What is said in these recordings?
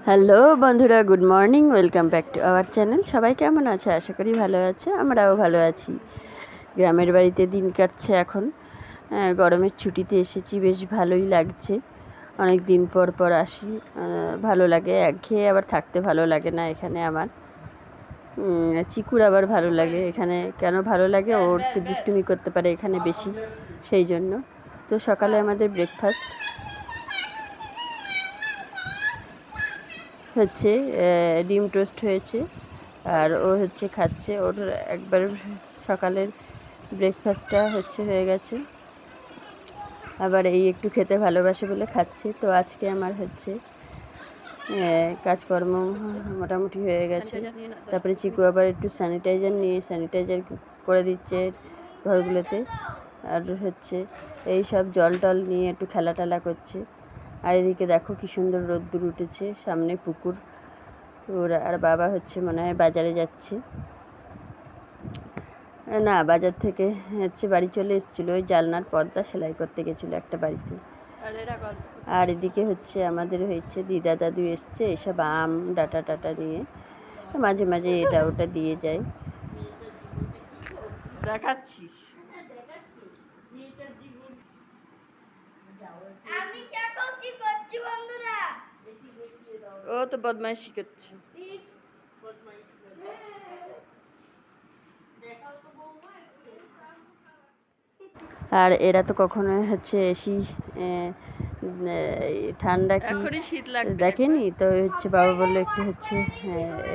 Hello বন্ধুরা, good morning, welcome back to our channel. সবাই কেমন আছে? আশা করি ভালো আছে, আমরাও ভালো আছি। গ্রামের বাড়িতে দিন কাটছে এখন। গরমের ছুটিতে এসেছি, বেশ ভালোই লাগছে। অনেক দিন পর পর আসি, ভালো লাগে। একঘেয়ে আবার থাকতে ভালো লাগে না এখানে আমার। চিকুর আবার ভালো লাগে এখানে। কেন ভালো লাগে? ওর একটু দুষ্টুমি করতে পারে এখানে বেশি, সেই জন্য। তো সকালে আমাদের ব্রেকফাস্ট হচ্ছে ডিম টোস্ট হয়েছে, আর ও হচ্ছে খাচ্ছে। ওর একবার সকালের ব্রেকফাস্টটা হয়ে গেছে। আবার এই একটু খেতে ভালোবাসে বলে খাচ্ছে। তো আজকে আমার কাজকর্ম মোটামুটি হয়ে গেছে। তারপরে চিকু আবার একটু স্যানিটাইজার করে দিচ্ছে ঘরগুলোতে। আর এই সব জল টল নিয়ে একটু খেলা টেলা করছে। আর এদিকে দেখো কি সুন্দর রোদ্দুর উঠেছে, সামনে পুকুর। ওরা আর বাবা মনে হয় বাজারে যাচ্ছে। না, বাজার থেকে বাড়ি চলে এসেছিলো। ওই জালনার পর্দা সেলাই করতে গেছিলো একটা বাড়িতে। আর এদিকে আমাদের দিদা দাদু এসছে, এসব আম ডাটা টাটা নিয়ে মাঝে মাঝে এটা ওটা দিয়ে যায়। দেখাচ্ছি ও তো বদমাইশি করছে। আর এরা তো কখনো এসি ঠান্ডা কি দেখেনি। তো বাবা বললো একটু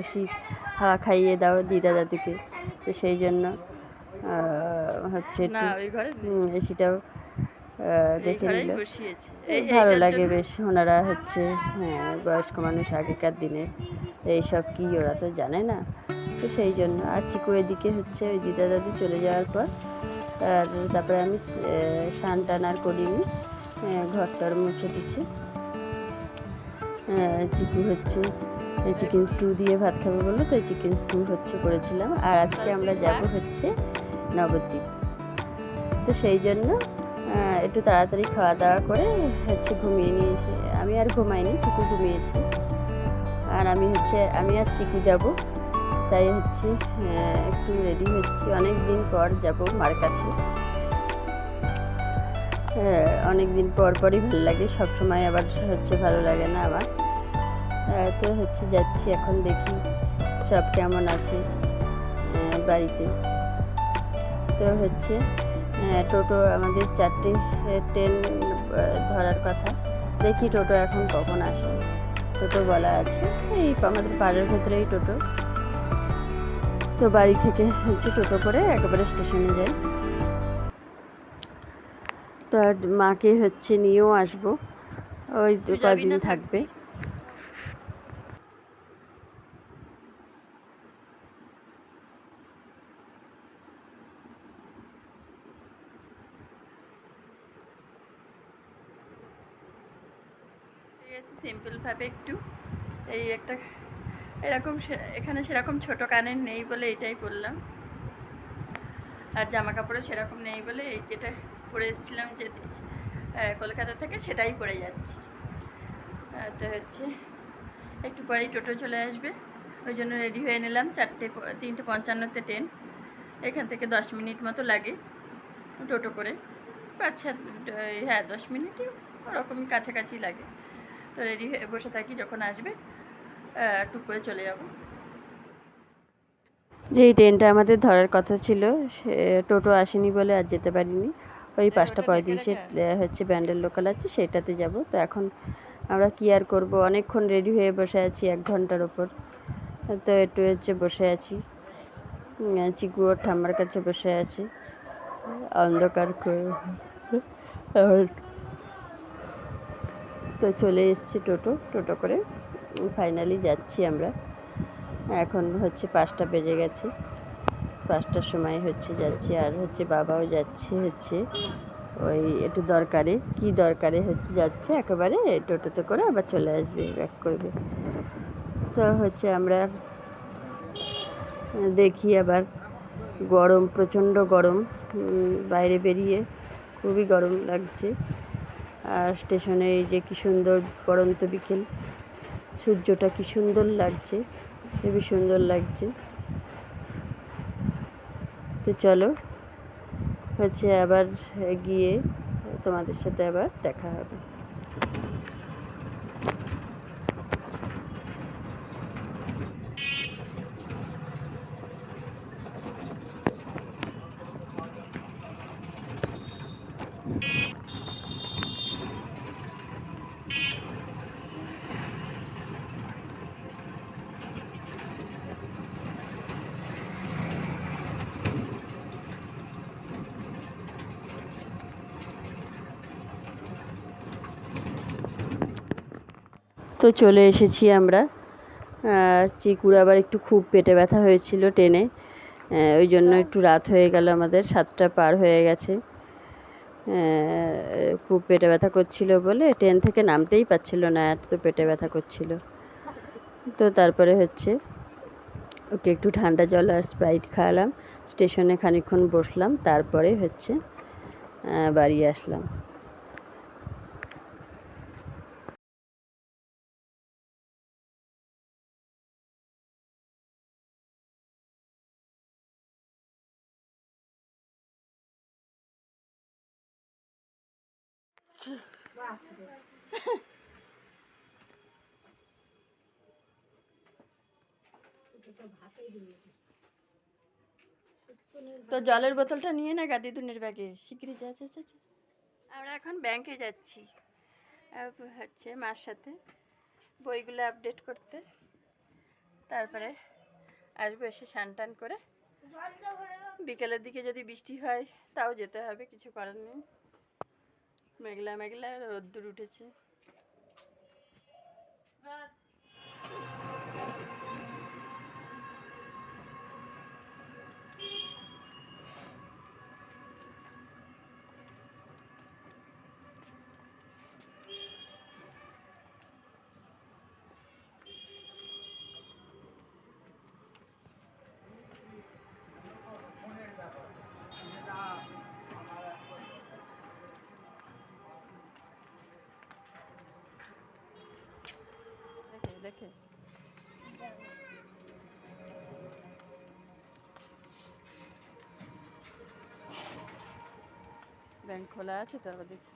এসি হাওয়া খাইয়ে দাও দিদা দাদুকে। তো সেই জন্য এসিটাও দেখে নিল। ভালো লাগে বেশ। ওনারা বয়স্ক মানুষ, আগেকার দিনে এইসব কি ওরা তো জানে না। তো সেই জন্য। আর চিকু এদিকে ওই দিদা দাদু চলে যাওয়ার পর আর তারপরে আমি স্নান টান আর করিনি, ঘরটার মুছে টুছে। চিকু চিকেন স্টু দিয়ে ভাত খাবে বললো, তো চিকেন স্টু করেছিলাম। আর আজকে আমরা যাব নবদ্বীপ। তো সেই জন্য একটু তাড়াতাড়ি খাওয়া দাওয়া করে ঘুমিয়ে নিয়েছি। আমি আর ঘুমাইনি, চিকু ঘুমিয়েছি। আর আমি আর চিকু যাব। তাই একটু রেডি হচ্ছি। অনেক দিন পর যাব মার কাছে। অনেক দিন পর পরই ভালো লাগে, সবসময় আবার ভালো লাগে না আমার। তো যাচ্ছি এখন, দেখি সব কেমন আছে বাড়িতে। তো টোটো আমাদের 4টে ট্রেন ধরার কথা। দেখি টোটো এখন কখন আসে। টোটো বলা আছে এই আমাদের পাড়ার ভেতরেই টোটো। তো বাড়ি থেকে টোটো করে একেবারে স্টেশনে যাই। তো আর মাকে নিয়েও আসবো, ওই কদিন থাকবে। সিম্পলভাবে একটু এরকম এখানে সেরকম ছোট কানের নেই বলে এটাই পরলাম। আর জামা কাপড়ও সেরকম নেই বলে এই যেটা পরে এসেছিলাম যে কলকাতা থেকে, সেটাই পরে যাচ্ছি। তো একটু পরেই টোটো চলে আসবে, ওই জন্য রেডি হয়ে নিলাম। 3:55 ট্রেন। এখান থেকে 10 মিনিট মতো লাগে টোটো করে। 10 মিনিটই ওরকমই কাছাকাছি লাগে। তো রেডি হয়ে বসে থাকি, যখন আসবে টুক করে চলে যাব। যেই ট্রেনটা আমাদের ধরার কথা ছিল, টোটো আসেনি বলে আর যেতে পারিনি। ওই 5:35 ব্যান্ডেল লোকাল আছে, সেটাতে যাব। তো এখন আমরা কি আর করবো, অনেকক্ষণ রেডি হয়ে বসে আছি, 1 ঘন্টার ওপর। তো একটু বসে আছি। চিকু ওর ঠাম্মার কাছে বসে আছে অন্ধকার করে। তো চলে এসছি টোটো করে। ফাইনালি যাচ্ছি আমরা। এখন হচ্ছে 5টা বেজে গেছে, 5টার সময় হচ্ছে যাচ্ছি। আর হচ্ছে বাবাও যাচ্ছে হচ্ছে ওই একটু দরকারে, কি দরকারে হচ্ছে যাচ্ছে, একেবারে টোটোতে করে আবার চলে আসবে, ব্যাক করবে। তো হচ্ছে আমরা দেখি আবার গরম, প্রচণ্ড গরম, বাইরে বেরিয়ে খুবই গরম লাগছে। আর স্টেশনে এই যে কী সুন্দর পড়ন্ত বিকেল, সূর্যটা কী সুন্দর লাগছে, খুবই সুন্দর লাগছে। তো চলো হচ্ছে আবার গিয়ে তোমাদের সাথে আবার দেখা হবে। তো চলে এসেছি আমরা। চিকুর আবার একটু খুব পেটে ব্যথা হয়েছিল ট্রেনে, ওই জন্য একটু রাত হয়ে গেল, আমাদের 7টা পার হয়ে গেছে। খুব পেটে ব্যথা করছিল বলে ট্রেন থেকে নামতেই পারছিল না, এত পেটে ব্যথা করছিল। তো তারপরে হচ্ছে ওকে একটু ঠান্ডা জল আর স্প্রাইট খাওয়ালাম, স্টেশনে খানিকক্ষণ বসলাম, তারপরে হচ্ছে বাড়ি আসলাম। তো জলের বোতলটা নিয়ে না গা দিদুনের ব্যাগে, শিগগিরই যা যা যা। আমরা এখন ব্যাংকে যাচ্ছি হচ্ছে মার সাথে বইগুলো আপডেট করতে, তারপরে আসবো, এসে স্নান টান করে বিকেলের দিকে যদি বৃষ্টি হয় তাও যেতে হবে, কিছু করার নেই। মেঘলা মেঘলা রোদ্দুর উঠেছে। দেখে দেখে ব্যাংক খোলা আছে তো, দেখি।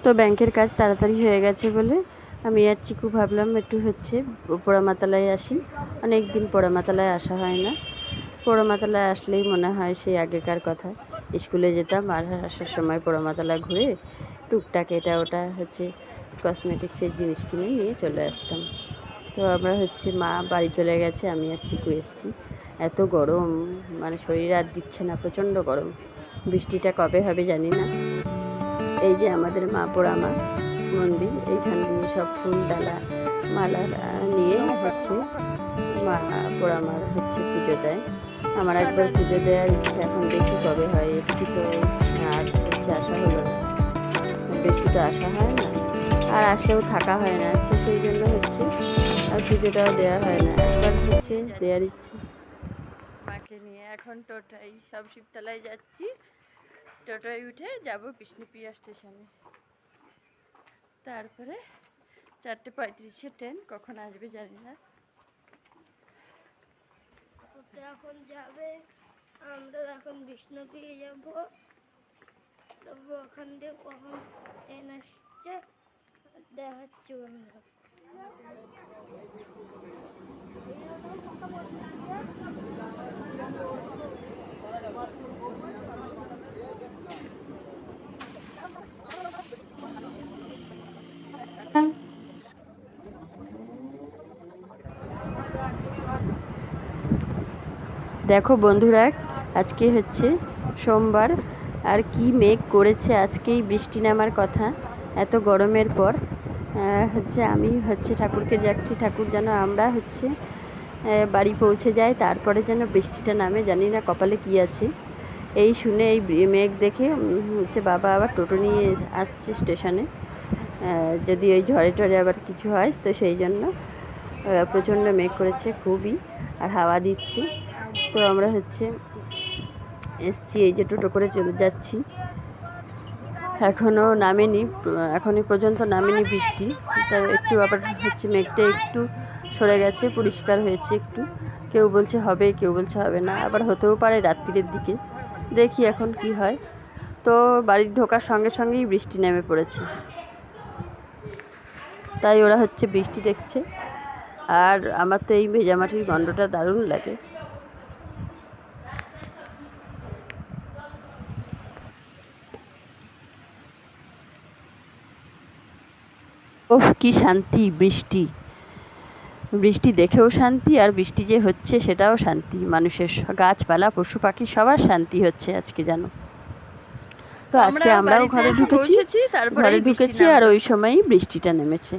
তো ব্যাংকের কাজ তাড়াতাড়ি হয়ে গেছে বলে আমি আর চিকু ভাবলাম একটু হচ্ছে পোড়ামাতলায় আসি। অনেক দিন পোড়ামাতলায় আসা হয় না, পোড়ামাতলায় আসলেই মনে হয় সেই আগেকার কথা। স্কুলে যেতাম আর আসার সময় পোড়ামাতলা ঘুরে টুকটাক এটা ওটা হচ্ছে কসমেটিক্সের জিনিস কিনে নিয়ে চলে আসতাম। তো আমরা হচ্ছে মা বাড়ি চলে গেছে, আমি আর চিকু এসেছি। এত গরম, মানে শরীর আর দিচ্ছে না, প্রচণ্ড গরম। বৃষ্টিটা কবে হবে জানি না। এই যে আমাদের মা পোড়ামা মন্দির, এইখান দিয়ে সব ফুল ডালা মালা নিয়ে হচ্ছে মা পোড়ামার হচ্ছে পুজো দেয়। আমার একবার পুজো দেওয়ার ইচ্ছা, এখন দেখি কবে হয়। এসছি তো আর হচ্ছে আসা হলো না, বেশি তো আসা হয় না, আর আসলেও থাকা হয় না, তো সেই জন্য হচ্ছে আর পুজোটাও দেওয়া হয় না। একবার হচ্ছে দেওয়ার ইচ্ছে। মাকে নিয়ে এখন টোটোয় সব শিবতলায় যাচ্ছি, টোটোয় উঠে যাব বিষ্ণুপ্রিয়া স্টেশনে। তারপরে 4:35 ট্রেন, কখন আসবে জানি না। এখন যাবে, আমরা এখন বিষ্ণুপ্রিয়া যাব, তবু ওখান দিয়ে কখন ট্রেন আসছে দেখাচ্ছি বন্ধুরা। দেখো বন্ধুরা, আজকে হচ্ছে সোমবার, আর কি মেঘ করেছে, আজকেই বৃষ্টি নামার কথা এত গরমের পর। হচ্ছে আমি হচ্ছে ঠাকুরকে যাচ্ছি, ঠাকুর যেন আমরা হচ্ছে বাড়ি পৌঁছে যাই, তারপরে যেন বৃষ্টিটা নামে। জানি না কপালে কী আছে। এই শুনে এই মেঘ দেখে হচ্ছে বাবা আবার টোটো নিয়ে আসছে স্টেশনে, যদি ওই ঝড়ে টরে আবার কিছু হয় তো সেই জন্য। প্রচণ্ড মেঘ করেছে খুবই, আর হাওয়া দিচ্ছে। তো আমরা হচ্ছে এসছি, এই যে টোটো করে চলে যাচ্ছি। এখনও নামেনি, এখনই পর্যন্ত নামেনি বৃষ্টি। তা একটু আবার হচ্ছে মেঘটা একটু সরে গেছে, পরিষ্কার হয়েছে একটু। কেউ বলছে হবে, কেউ বলছে হবে না, আবার হতেও পারে রাত্রির দিকে। দেখি এখন কি হয়। তো বাড়ির ঢোকার সঙ্গে সঙ্গেই বৃষ্টি নেমে পড়েছে, তাই ওরা হচ্ছে বৃষ্টি দেখছে। আর আমার তো এই ভেজামাটির গন্ধটা দারুণ লাগে। ওহ, কি শান্তি! বৃষ্টি বৃষ্টি দেখেও শান্তি, আর বৃষ্টি যে হচ্ছে সেটাও শান্তি। মানুষের, গাছপালা, পশু পাখি সবার শান্তি হচ্ছে আজকে জানো। তো আজকে আমরাও ঘরে ঢুকেছি, আর ওই সময়ই বৃষ্টিটা নেমেছে।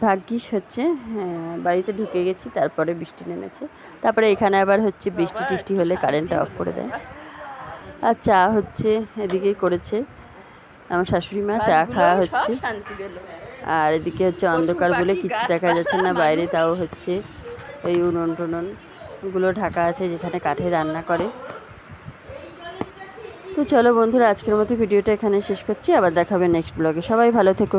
ভাগ্যিস হচ্ছে বাড়িতে ঢুকে গেছি, তারপরে বৃষ্টি নেমেছে। তারপরে এখানে আবার হচ্ছে বৃষ্টি টিষ্টি হলে কারেন্টটা অফ করে দেয়। আর চা হচ্ছে এদিকে করেছে আমার শাশুড়ি মা, চা খাওয়া হচ্ছে। আর এদিকে হচ্ছে অন্ধকার বলে কিচ্ছু দেখা যাচ্ছে না বাইরে, তাও হচ্ছে এই উনুন টুনুনগুলো ঢাকা আছে যেখানে কাঠে রান্না করে। তো চলো বন্ধুরা, আজকের মতো ভিডিওটা এখানে শেষ করছি, আবার দেখাবে নেক্সট ব্লগে। সবাই ভালো থেকো।